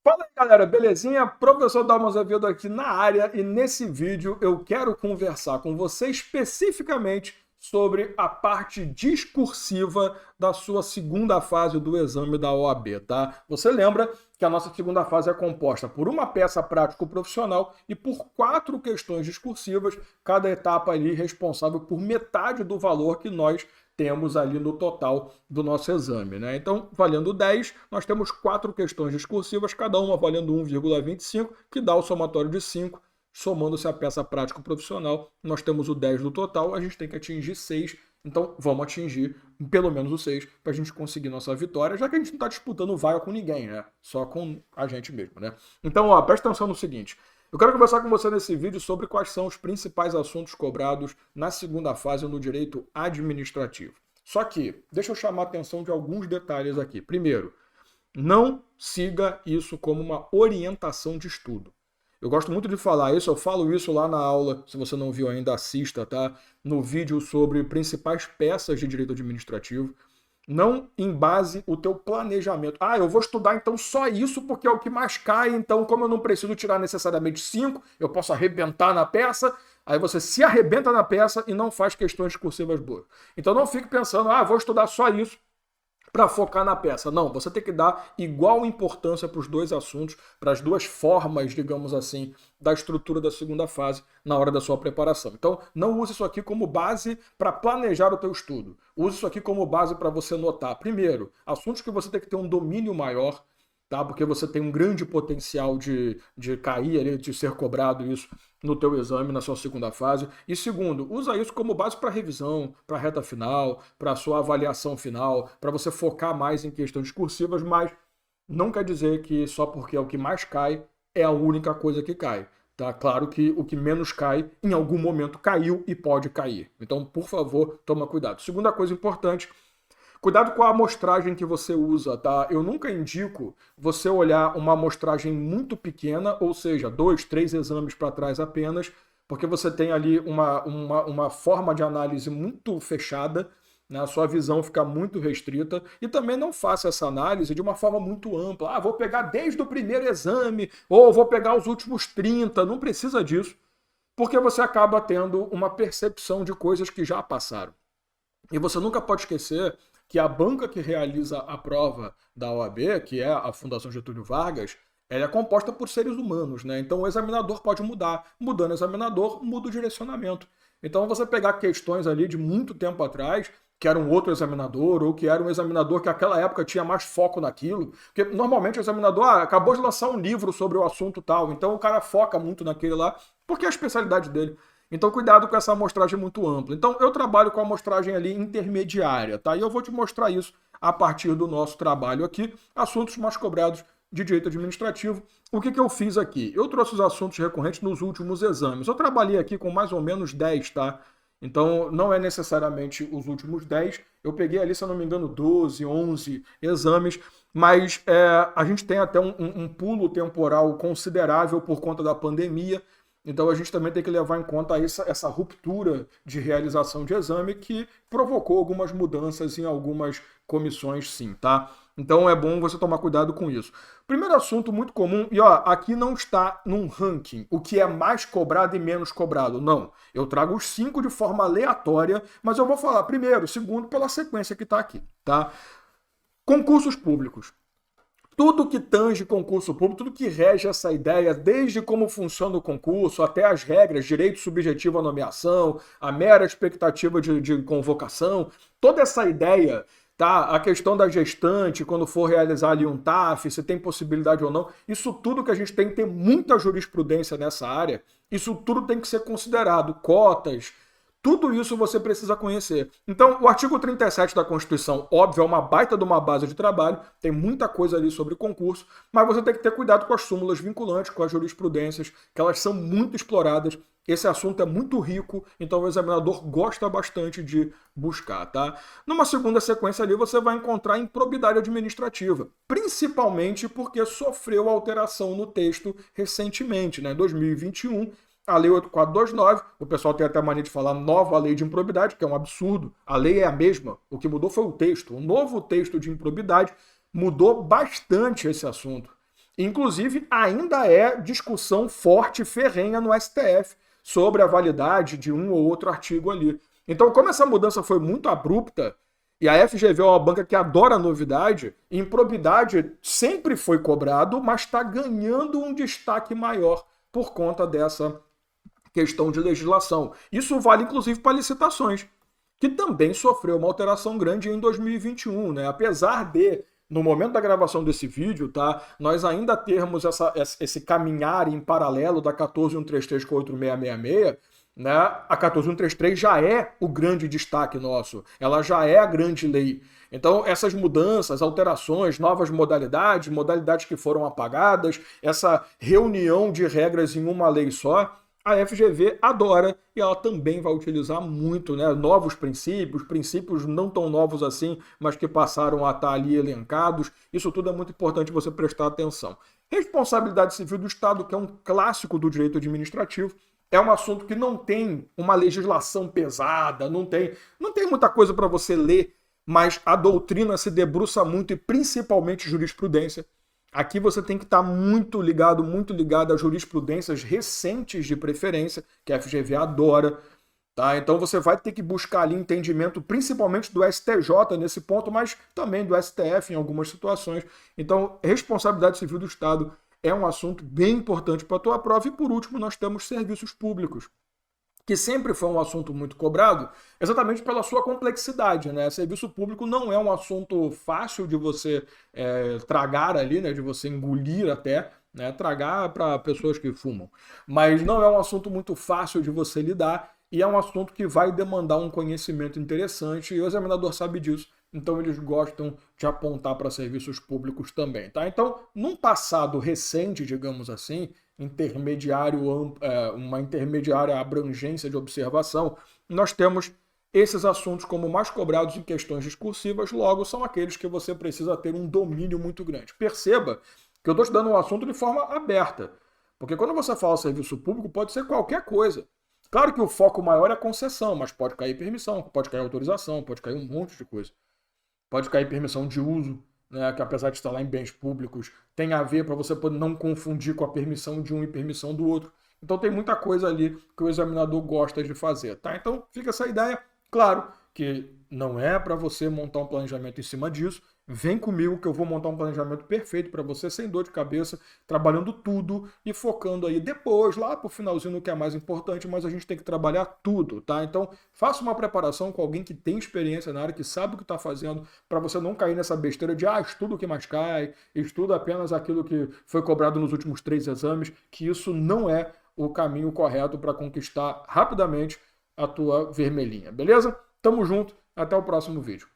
Fala aí, galera, belezinha? Professor Dalmo Azevedo aqui na área e nesse vídeo eu quero conversar com você especificamente sobre a parte discursiva da sua segunda fase do exame da OAB, tá? Você lembra que a nossa segunda fase é composta por uma peça prático-profissional e por 4 questões discursivas, cada etapa ali responsável por metade do valor que nós temos ali no total do nosso exame, né? Então, valendo 10, nós temos 4 questões discursivas, cada uma valendo 1,25, que dá o somatório de 5. Somando-se a peça prático-profissional, nós temos o 10 do total, a gente tem que atingir 6. Então, vamos atingir pelo menos o 6 para a gente conseguir nossa vitória, já que a gente não está disputando vaga com ninguém, né? Só com a gente mesmo, né? Então, ó, presta atenção no seguinte. Eu quero conversar com você nesse vídeo sobre quais são os principais assuntos cobrados na segunda fase no direito administrativo. Só que, deixa eu chamar a atenção de alguns detalhes aqui. Primeiro, não siga isso como uma orientação de estudo. Eu gosto muito de falar isso, eu falo isso lá na aula, se você não viu ainda, assista, tá? No vídeo sobre principais peças de direito administrativo. Não embase o teu planejamento. Ah, eu vou estudar então só isso porque é o que mais cai, então como eu não preciso tirar necessariamente 5, eu posso arrebentar na peça, aí você se arrebenta na peça e não faz questões discursivas boas. Então não fique pensando, ah, vou estudar só isso para focar na peça. Não, você tem que dar igual importância para os dois assuntos, para as duas formas, digamos assim, da estrutura da segunda fase na hora da sua preparação. Então, não use isso aqui como base para planejar o teu estudo. Use isso aqui como base para você notar, primeiro, assuntos que você tem que ter um domínio maior, tá? Porque você tem um grande potencial de cair ali, de ser cobrado isso no teu exame, na sua segunda fase. E segundo, usa isso como base para revisão, para a reta final, para a sua avaliação final, para você focar mais em questões discursivas, mas não quer dizer que só porque é o que mais cai é a única coisa que cai. Tá claro que o que menos cai, em algum momento caiu e pode cair. Então, por favor, toma cuidado. Segunda coisa importante, cuidado com a amostragem que você usa, tá? Eu nunca indico você olhar uma amostragem muito pequena, ou seja, 2, 3 exames para trás apenas, porque você tem ali uma forma de análise muito fechada, né? A sua visão fica muito restrita, e também não faça essa análise de uma forma muito ampla. Ah, vou pegar desde o primeiro exame, ou vou pegar os últimos 30, não precisa disso, porque você acaba tendo uma percepção de coisas que já passaram. E você nunca pode esquecer que a banca que realiza a prova da OAB, que é a Fundação Getúlio Vargas, ela é composta por seres humanos, né? Então o examinador pode mudar. Mudando o examinador, muda o direcionamento. Então você pegar questões ali de muito tempo atrás, que era um outro examinador, ou que era um examinador que naquela época tinha mais foco naquilo, porque normalmente o examinador acabou de lançar um livro sobre o assunto tal, então o cara foca muito naquele lá, porque é a especialidade dele. Então, cuidado com essa amostragem muito ampla. Então, eu trabalho com a amostragem ali intermediária, tá? E eu vou te mostrar isso a partir do nosso trabalho aqui, assuntos mais cobrados de direito administrativo. O que eu fiz aqui? Eu trouxe os assuntos recorrentes nos últimos exames. Eu trabalhei aqui com mais ou menos 10, tá? Então, não é necessariamente os últimos 10. Eu peguei ali, se eu não me engano, 12, 11 exames, mas a gente tem até um pulo temporal considerável por conta da pandemia. Então a gente também tem que levar em conta essa ruptura de realização de exame que provocou algumas mudanças em algumas comissões, sim, tá? Então é bom você tomar cuidado com isso. Primeiro assunto muito comum, e ó, aqui não está num ranking o que é mais cobrado e menos cobrado, não. Eu trago os 5 de forma aleatória, mas eu vou falar primeiro, segundo, pela sequência que está aqui, tá? Concursos públicos. Tudo que tange concurso público, tudo que rege essa ideia, desde como funciona o concurso, até as regras, direito subjetivo à nomeação, a mera expectativa de convocação, toda essa ideia, tá? A questão da gestante, quando for realizar ali um TAF, se tem possibilidade ou não, isso tudo que a gente tem que ter muita jurisprudência nessa área, isso tudo tem que ser considerado, cotas, tudo isso você precisa conhecer. Então, o artigo 37 da Constituição, óbvio, é uma baita de uma base de trabalho, tem muita coisa ali sobre concurso, mas você tem que ter cuidado com as súmulas vinculantes, com as jurisprudências, que elas são muito exploradas. Esse assunto é muito rico, então o examinador gosta bastante de buscar, tá? Numa segunda sequência ali, você vai encontrar improbidade administrativa, principalmente porque sofreu alteração no texto recentemente, né? Em 2021, a Lei 8429, o pessoal tem até a mania de falar nova lei de improbidade, que é um absurdo. A lei é a mesma. O que mudou foi o texto. O novo texto de improbidade mudou bastante esse assunto. Inclusive, ainda é discussão forte e ferrenha no STF sobre a validade de um ou outro artigo ali. Então, como essa mudança foi muito abrupta, e a FGV é uma banca que adora novidade, improbidade sempre foi cobrado, mas está ganhando um destaque maior por conta dessa questão de legislação. Isso vale inclusive para licitações, que também sofreu uma alteração grande em 2021, né? Apesar de, no momento da gravação desse vídeo, tá, nós ainda termos esse caminhar em paralelo da 14133 com a 8666, né? A 14133 já é o grande destaque nosso, ela já é a grande lei. Então, essas mudanças, alterações, novas modalidades, modalidades que foram apagadas, essa reunião de regras em uma lei só, a FGV adora e ela também vai utilizar muito, né, novos princípios, princípios não tão novos assim, mas que passaram a estar ali elencados. Isso tudo é muito importante você prestar atenção. Responsabilidade civil do Estado, que é um clássico do direito administrativo, é um assunto que não tem uma legislação pesada, não tem muita coisa para você ler, mas a doutrina se debruça muito e principalmente jurisprudência. Aqui você tem que estar muito ligado a jurisprudências recentes de preferência, que a FGV adora. Tá? Então você vai ter que buscar ali entendimento, principalmente do STJ nesse ponto, mas também do STF em algumas situações. Então, responsabilidade civil do Estado é um assunto bem importante para a tua prova. E por último, nós temos serviços públicos, que sempre foi um assunto muito cobrado, exatamente pela sua complexidade, né? Serviço público não é um assunto fácil de você tragar ali, né? De você engolir até, né? Tragar para pessoas que fumam. Mas não é um assunto muito fácil de você lidar e é um assunto que vai demandar um conhecimento interessante e o examinador sabe disso. Então eles gostam de apontar para serviços públicos também, tá? Então, num passado recente, digamos assim, uma intermediária abrangência de observação, nós temos esses assuntos como mais cobrados em questões discursivas, logo são aqueles que você precisa ter um domínio muito grande. Perceba que eu estou te dando um assunto de forma aberta, porque quando você fala serviço público, pode ser qualquer coisa. Claro que o foco maior é a concessão, mas pode cair permissão, pode cair autorização, pode cair um monte de coisa. Pode cair permissão de uso, né, que apesar de estar lá em bens públicos, tem a ver para você poder não confundir com a permissão de um e permissão do outro. Então tem muita coisa ali que o examinador gosta de fazer, tá? Então fica essa ideia. Claro que não é para você montar um planejamento em cima disso. Vem comigo que eu vou montar um planejamento perfeito para você, sem dor de cabeça, trabalhando tudo e focando aí depois, lá pro finalzinho, no que é mais importante, mas a gente tem que trabalhar tudo, tá? Então, faça uma preparação com alguém que tem experiência na área, que sabe o que está fazendo, para você não cair nessa besteira de, estuda o que mais cai, estuda apenas aquilo que foi cobrado nos últimos 3 exames, que isso não é o caminho correto para conquistar rapidamente a tua vermelhinha, beleza? Tamo junto, até o próximo vídeo.